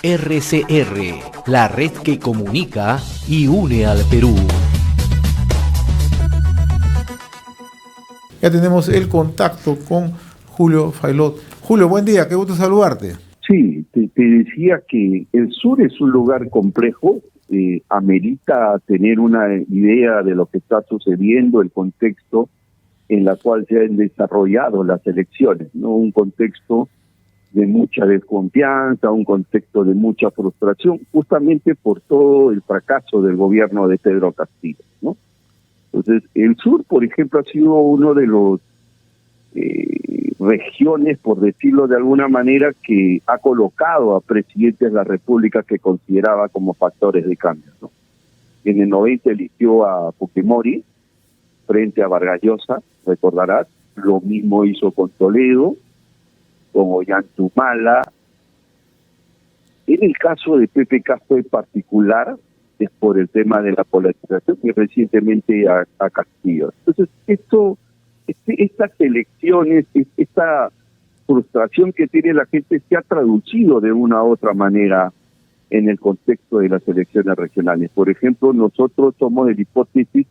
RCR, la red que comunica y une al Perú. Ya tenemos el contacto con Julio Failot. Julio, buen día, qué gusto saludarte. Sí, te decía que el sur es un lugar complejo, amerita tener una idea de lo que está sucediendo, el contexto en la cual se han desarrollado las elecciones, ¿no? Un contexto de mucha desconfianza, un contexto de mucha frustración, justamente por todo el fracaso del gobierno de Pedro Castillo, ¿no? Entonces, el sur, por ejemplo, ha sido uno de los regiones, por decirlo de alguna manera, que ha colocado a presidentes de la República que consideraba como factores de cambio, ¿no? En el 90 eligió a Fujimori frente a Vargas Llosa, recordarás, lo mismo hizo con Toledo, con Ollantumala. En el caso de Pepe Castro en particular, es por el tema de la polarización y recientemente a Castillo. Entonces, estas elecciones, esta frustración que tiene la gente se ha traducido de una u otra manera en el contexto de las elecciones regionales. Por ejemplo, nosotros somos de la hipótesis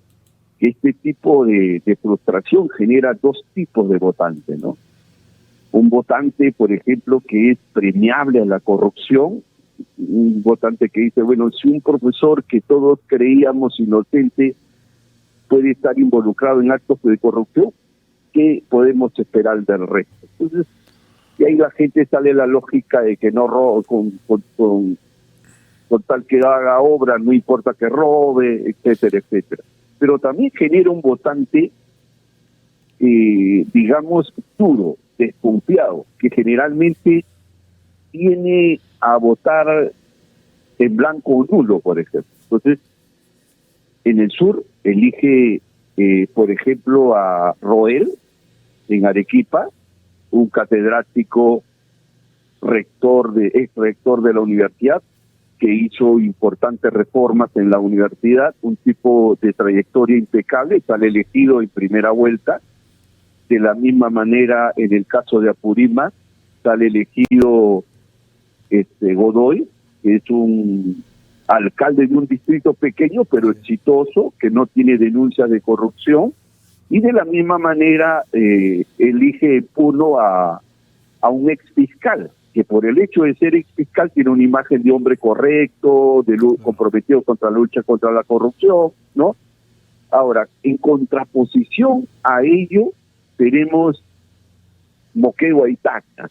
que este tipo de frustración genera dos tipos de votantes, ¿no? Un votante, por ejemplo, que es premiable a la corrupción, un votante que dice, bueno, si un profesor que todos creíamos inocente puede estar involucrado en actos de corrupción, ¿qué podemos esperar del resto? Entonces, y ahí la gente sale la lógica de que no robe, con tal que haga obra, no importa que robe, etcétera, etcétera. Pero también genera un votante, digamos, duro, desconfiado, que generalmente tiene a votar en blanco o nulo, por ejemplo. Entonces, en el sur elige, por ejemplo, a Roel, en Arequipa, un catedrático ex rector de la universidad, que hizo importantes reformas en la universidad, un tipo de trayectoria impecable, sale elegido en primera vuelta. De la misma manera, en el caso de Apurímac, sale elegido Godoy, que es un alcalde de un distrito pequeño, pero exitoso, que no tiene denuncias de corrupción, y de la misma manera elige Puno a un ex fiscal, que por el hecho de ser ex fiscal tiene una imagen de hombre correcto, comprometido contra la lucha contra la corrupción, ¿no? Ahora, en contraposición a ello, tenemos Moquegua y Tacna.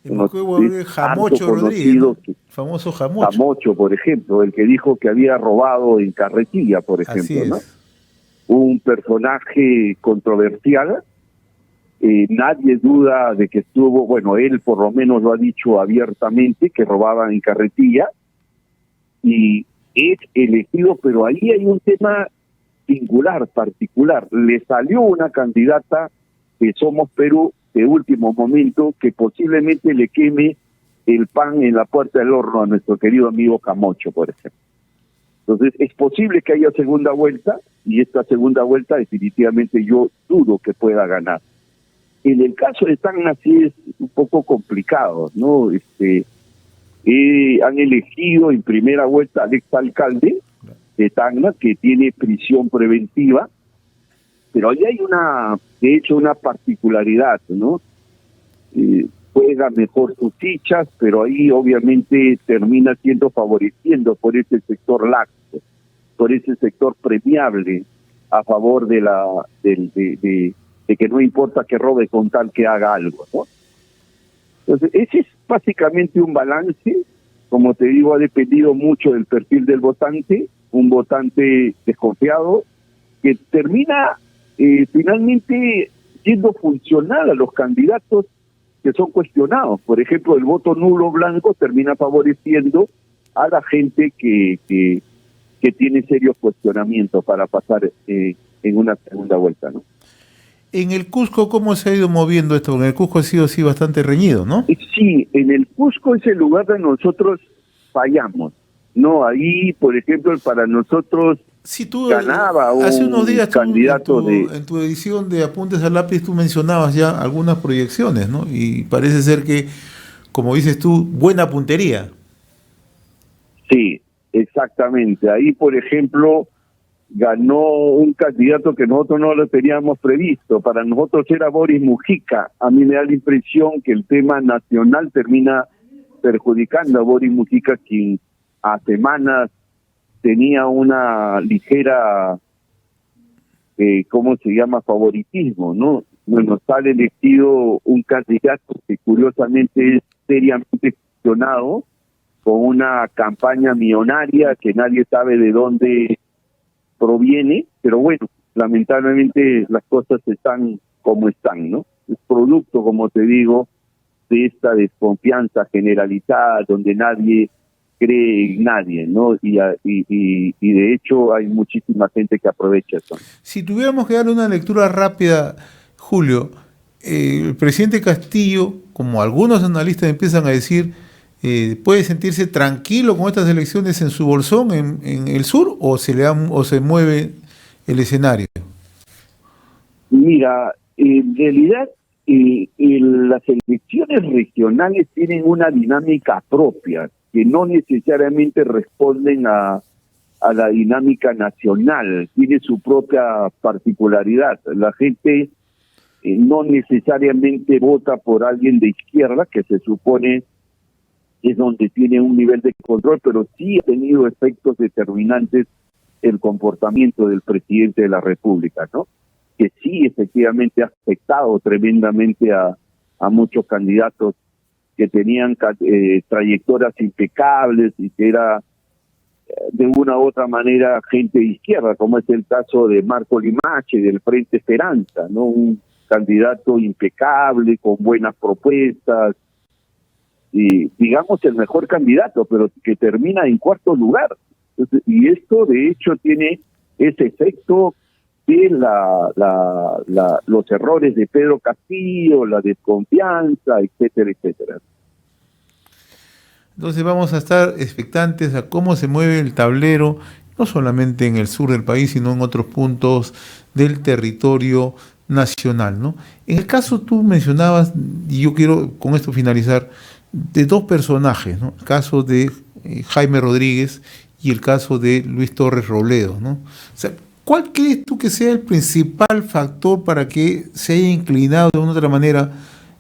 Jamacho Rodríguez, ¿no? Famoso Jamacho. Jamacho, por ejemplo, el que dijo que había robado en Carretilla, por ejemplo, ¿no? Un personaje controversial, nadie duda de que estuvo, bueno, él por lo menos lo ha dicho abiertamente, que robaba en Carretilla, y es elegido, pero ahí hay un tema singular, particular. Le salió una candidata de Somos Perú de último momento que posiblemente le queme el pan en la puerta del horno a nuestro querido amigo Camacho, por ejemplo. Entonces, es posible que haya segunda vuelta, y esta segunda vuelta definitivamente yo dudo que pueda ganar. En el caso de Tacna sí es un poco complicado, ¿no? Han elegido en primera vuelta al exalcalde de Tacna, que tiene prisión preventiva, pero ahí hay de hecho una particularidad, ¿no? Juega mejor sus fichas, pero ahí obviamente termina siendo favoreciendo por ese sector laxo, por ese sector premiable a favor de que no importa que robe con tal que haga algo, ¿no? Entonces, ese es básicamente un balance. Como te digo, ha dependido mucho del perfil del votante, un votante desconfiado que termina finalmente siendo funcional a los candidatos que son cuestionados. Por ejemplo, el voto nulo blanco termina favoreciendo a la gente que tiene serios cuestionamientos para pasar en una segunda vuelta, ¿no? En el Cusco, ¿cómo se ha ido moviendo esto? En el Cusco ha sido así bastante reñido, ¿no? Sí, en el Cusco es el lugar donde nosotros fallamos, ¿no? Ahí, por ejemplo, para nosotros sí, tú, ganaba hace unos días candidato en tu edición de Apuntes al Lápiz tú mencionabas ya algunas proyecciones, ¿no? Y parece ser que, como dices tú, buena puntería. Sí, exactamente. Ahí, por ejemplo, ganó un candidato que nosotros no lo teníamos previsto. Para nosotros era Boris Mujica. A mí me da la impresión que el tema nacional termina perjudicando a Boris Mujica, quien a semanas tenía una ligera, ¿cómo se llama?, favoritismo, ¿no? Bueno, sale elegido un candidato que curiosamente es seriamente cuestionado, con una campaña millonaria que nadie sabe de dónde proviene, pero bueno, lamentablemente las cosas están como están, ¿no? Es producto, como te digo, de esta desconfianza generalizada donde nadie cree en nadie, ¿no? Y de hecho hay muchísima gente que aprovecha eso. Si tuviéramos que darle una lectura rápida, Julio, el presidente Castillo, como algunos analistas empiezan a decir, ¿puede sentirse tranquilo con estas elecciones en su bolsón, en el sur, o se mueve el escenario? Mira, en realidad las elecciones regionales tienen una dinámica propia, que no necesariamente responden a la dinámica nacional, tiene su propia particularidad. La gente no necesariamente vota por alguien de izquierda, que se supone es donde tiene un nivel de control, pero sí ha tenido efectos determinantes el comportamiento del presidente de la República, ¿no? Que sí efectivamente ha afectado tremendamente a muchos candidatos que tenían trayectorias impecables y que era de una u otra manera gente de izquierda, como es el caso de Marco Limache del Frente Esperanza, ¿no? Un candidato impecable, con buenas propuestas, y digamos el mejor candidato, pero que termina en cuarto lugar. Entonces, y esto de hecho tiene ese efecto de los errores de Pedro Castillo, la desconfianza, etcétera, etcétera. Entonces vamos a estar expectantes a cómo se mueve el tablero, no solamente en el sur del país, sino en otros puntos del territorio nacional, ¿no? En el caso tú mencionabas, y yo quiero con esto finalizar, de dos personajes, ¿no? El caso de Jaime Rodríguez y el caso de Luis Torres Robledo, ¿no? O sea, ¿cuál crees tú que sea el principal factor para que se haya inclinado de una u otra manera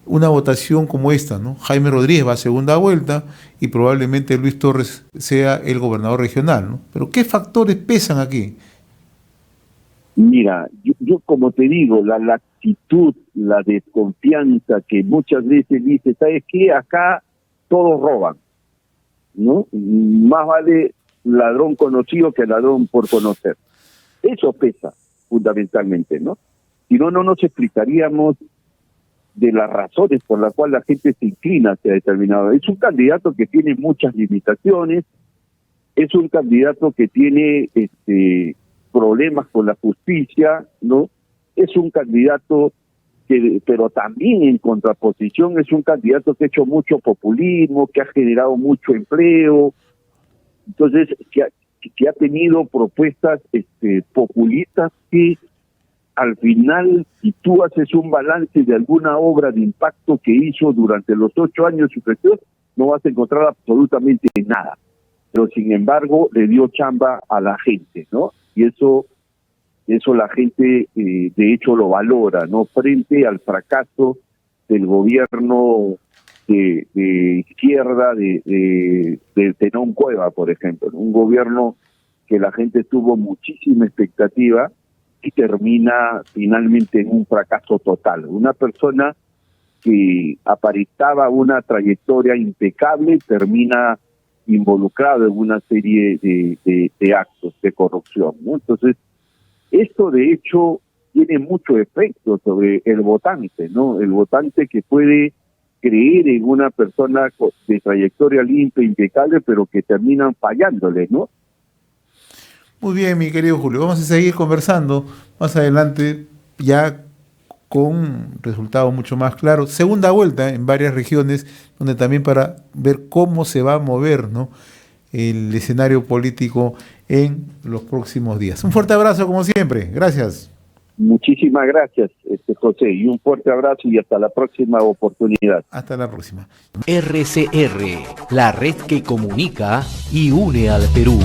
una votación como esta, ¿no? Jaime Rodríguez va a segunda vuelta y probablemente Luis Torres sea el gobernador regional, ¿no? Pero ¿qué factores pesan aquí? Mira, yo como te digo, la actitud, la desconfianza que muchas veces dice, ¿sabes qué? Acá todos roban, ¿no? Más vale ladrón conocido que ladrón por conocer. Eso pesa fundamentalmente, ¿no? Si no, no nos explicaríamos de las razones por las cuales la gente se inclina hacia determinado. Es un candidato que tiene muchas limitaciones, es un candidato que tiene problemas con la justicia, ¿no? Es un candidato que, pero también en contraposición, es un candidato que ha hecho mucho populismo, que ha generado mucho empleo, entonces que ha tenido propuestas populistas que al final, si tú haces un balance de alguna obra de impacto que hizo durante los 8 años de su gestión, no vas a encontrar absolutamente nada. Pero sin embargo, le dio chamba a la gente, ¿no? Y eso la gente, de hecho, lo valora, ¿no? Frente al fracaso del gobierno de izquierda de Tenón Cueva, por ejemplo, ¿no? Un gobierno que la gente tuvo muchísima expectativa y termina finalmente en un fracaso total. Una persona que aparentaba una trayectoria impecable termina involucrado en una serie de actos de corrupción, ¿no? Entonces, esto de hecho tiene mucho efecto sobre el votante, ¿no? El votante que puede creer en una persona de trayectoria limpia, impecable, pero que terminan fallándole, ¿no? Muy bien, mi querido Julio, vamos a seguir conversando más adelante ya con resultados mucho más claros. Segunda vuelta en varias regiones, donde también para ver cómo se va a mover, ¿no?, el escenario político en los próximos días. Un fuerte abrazo como siempre. Gracias. Muchísimas gracias, José, y un fuerte abrazo y hasta la próxima oportunidad. Hasta la próxima. RCR, la red que comunica y une al Perú.